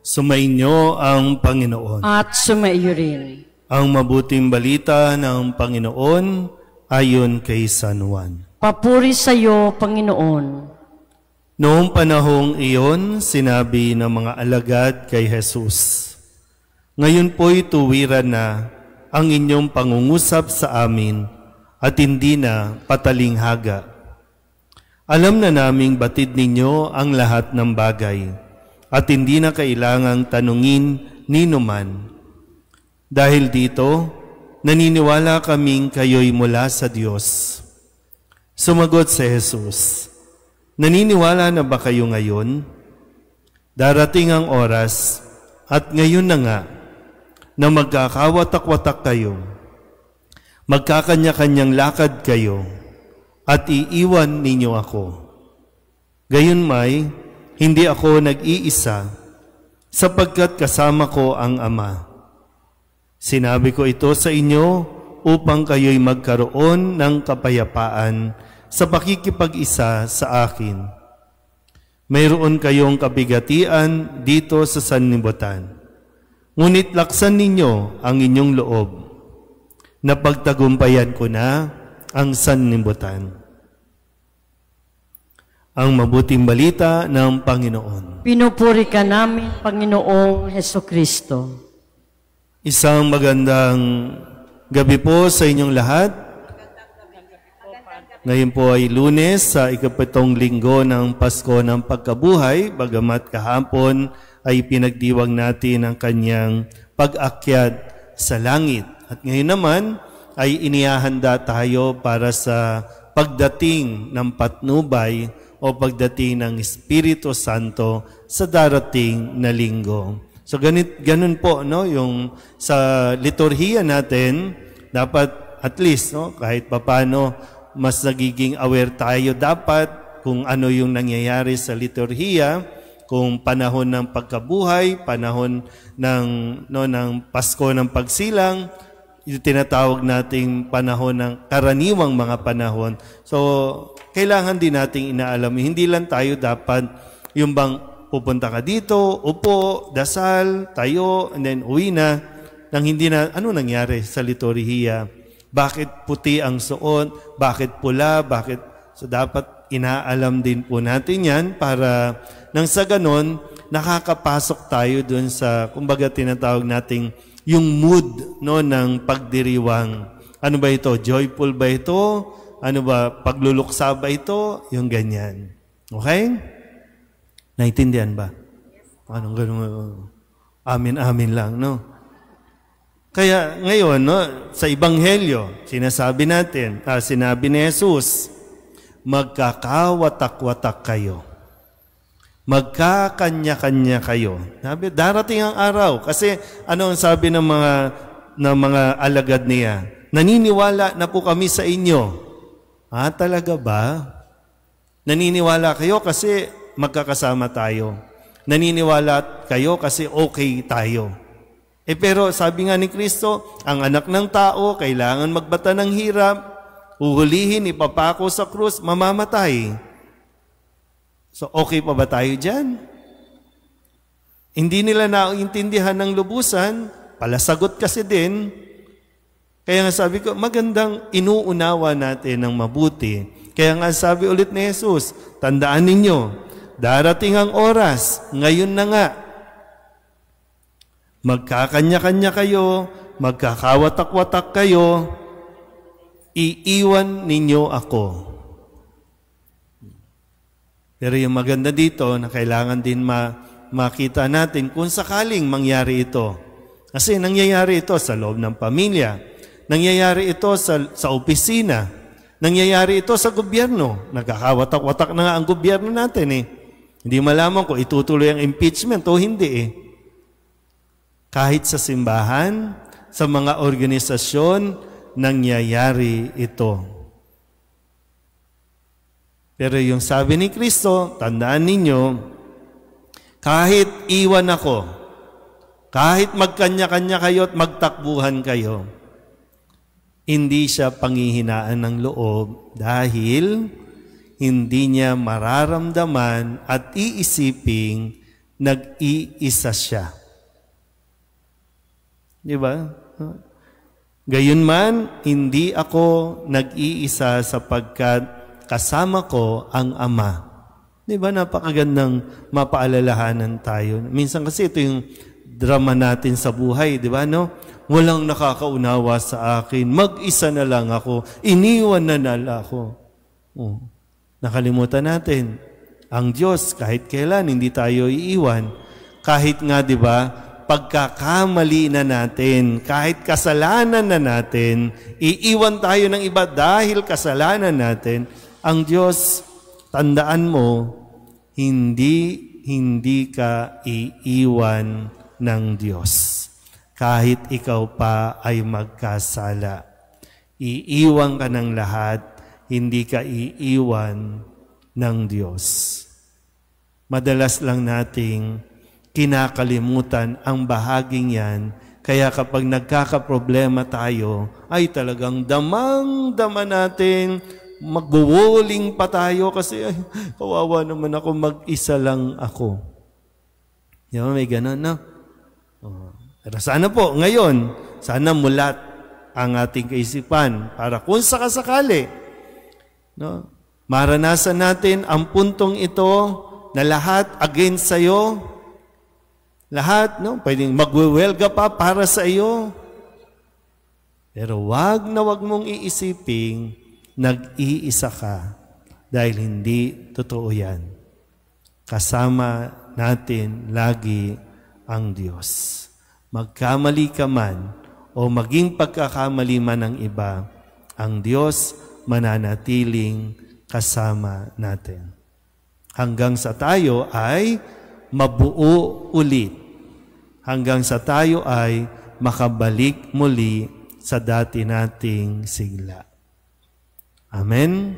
Sumainyo ang Panginoon. At sumaiyo rin. Ang mabuting balita ng Panginoon ayon kay San Juan. Papuri sa iyo, Panginoon. Noong panahong iyon, sinabi ng mga alagad kay Jesus, "Ngayon po'y tuwiran na ang inyong pangungusap sa amin at hindi na patalinghaga. Alam na naming batid ninyo ang lahat ng bagay at hindi na kailangang tanungin ninuman. Dahil dito, naniniwala kaming kayo'y mula sa Diyos." Sumagot si Jesus, "Naniniwala na ba kayo ngayon? Darating ang oras, at ngayon na nga, na magkakawatak-watak kayo. Magkakanya-kanyang lakad kayo, at iiwan ninyo ako. Gayunmay, hindi ako nag-iisa, sapagkat kasama ko ang Ama. Sinabi ko ito sa inyo upang kayo'y magkaroon ng kapayapaan sa pakikipag-isa sa akin. Mayroon kayong kabigatian dito sa sanlibutan. Ngunit laksan ninyo ang inyong loob. Napagtagumpayan ko na ang sanlibutan." Ang mabuting balita ng Panginoon. Pinupuri ka namin, Panginoong Hesukristo. Isang magandang gabi po sa inyong lahat. Ngayon po ay Lunes sa ikapitong linggo ng Pasko ng Pagkabuhay, bagamat kahapon ay pinagdiwang natin ang kanyang pag-akyat sa langit. At ngayon naman ay inihahanda tayo para sa pagdating ng patnubay o pagdating ng Espiritu Santo sa darating na linggo. So ganun po, no, yung sa liturhiya natin, dapat at least, no, kahit papano mas nagiging aware tayo dapat kung ano yung nangyayari sa liturhiya, kung panahon ng pagkabuhay, panahon ng Pasko ng Pagsilang, yung tinatawag nating panahon ng karaniwang mga panahon. So, kailangan din nating inaalam. Hindi lang tayo dapat yung bang pupunta ka dito, upo, dasal, tayo, and then uwi na, nang hindi na, ano nangyari sa liturhiya? Bakit puti ang suot? Bakit pula? Bakit? So, dapat inaalam din po natin yan para nang sa ganon, nakakapasok tayo dun sa, kumbaga tinatawag nating yung mood, no, ng pagdiriwang. Ano ba ito? Joyful ba ito? Ano ba? Pagluluksa ba ito? Yung ganyan. Okay? Naintindihan ba? Anong ganun? Amin-amin lang, no? Kaya ngayon, no, sa Ebanghelyo, sinasabi natin, sinabi ni Jesus, magkakawatak-watak kayo. Magkakanya-kanya kayo. Sabi, darating ang araw. Kasi ano ang sabi ng mga alagad niya? Naniniwala na po kami sa inyo. Talaga ba? Naniniwala kayo kasi magkakasama tayo. Naniniwala kayo kasi okay tayo. Pero sabi nga ni Kristo, ang anak ng tao kailangan magbata ng hirap, uhulihin, ipapako sa krus, mamamatay. So, okay pa ba tayo dyan? Hindi nila naiintindihan ng lubusan, palasagot kasi din. Kaya nga sabi ko, magandang inuunawa natin ng mabuti. Kaya nga sabi ulit ni Jesus, tandaan ninyo, darating ang oras, ngayon na nga. Magkakanya-kanya kayo, magkakawatak-watak kayo, iiwan ninyo ako. Pero yung maganda dito na kailangan din makita natin kung sakaling mangyari ito. Kasi nangyayari ito sa loob ng pamilya. Nangyayari ito sa opisina. Nangyayari ito sa gobyerno. Nagkakawatak-watak na nga ang gobyerno natin eh. Hindi malaman kung itutuloy ang impeachment o hindi eh. Kahit sa simbahan, sa mga organisasyon, nangyayari ito. Pero yung sabi ni Kristo, tandaan ninyo, kahit iwan ako, kahit magkanya-kanya kayo at magtakbuhan kayo, hindi siya panghihinaan ng loob dahil hindi niya mararamdaman at iisiping nag-iisa siya. Di ba? Gayunman, hindi ako nag-iisa sapagkat kasama ko ang Ama. Di ba? Napakagandang mapaalalahanan tayo. Minsan kasi ito yung drama natin sa buhay, di ba? No? Walang nakakaunawa sa akin. Mag-isa na lang ako. Iniwan na lang ako. Oh. Nakalimutan natin. Ang Diyos, kahit kailan, hindi tayo iiwan. Kahit nga, di ba, pagkakamali na natin, kahit kasalanan na natin, iiwan tayo ng iba dahil kasalanan natin, ang Diyos, tandaan mo, hindi ka iiwan ng Diyos. Kahit ikaw pa ay magkasala. Iiwan ka ng lahat, hindi ka iiwan ng Diyos. Madalas lang nating kinakalimutan ang bahaging yan, kaya kapag nagkakaproblema tayo, ay talagang damang-dama natin, magbuwuling pa tayo kasi ay, kawawa naman ako, mag-isa lang ako. Yan, may ganun, no? Pero sana po, ngayon, sana mulat ang ating kaisipan para kung sakasakali, no, maranasan natin ang puntong ito na lahat against sa'yo, lahat, no, pwedeng magwewelga pa para sa iyo. Pero wag na wag mong iisiping nag-iisa ka dahil hindi totoo yan. Kasama natin lagi ang Diyos. Magkamali ka man o maging pagkakamali man ng iba, ang Diyos mananatiling kasama natin. Hanggang sa tayo ay mabuo ulit. Hanggang sa tayo ay makabalik muli sa dati nating sigla. Amen?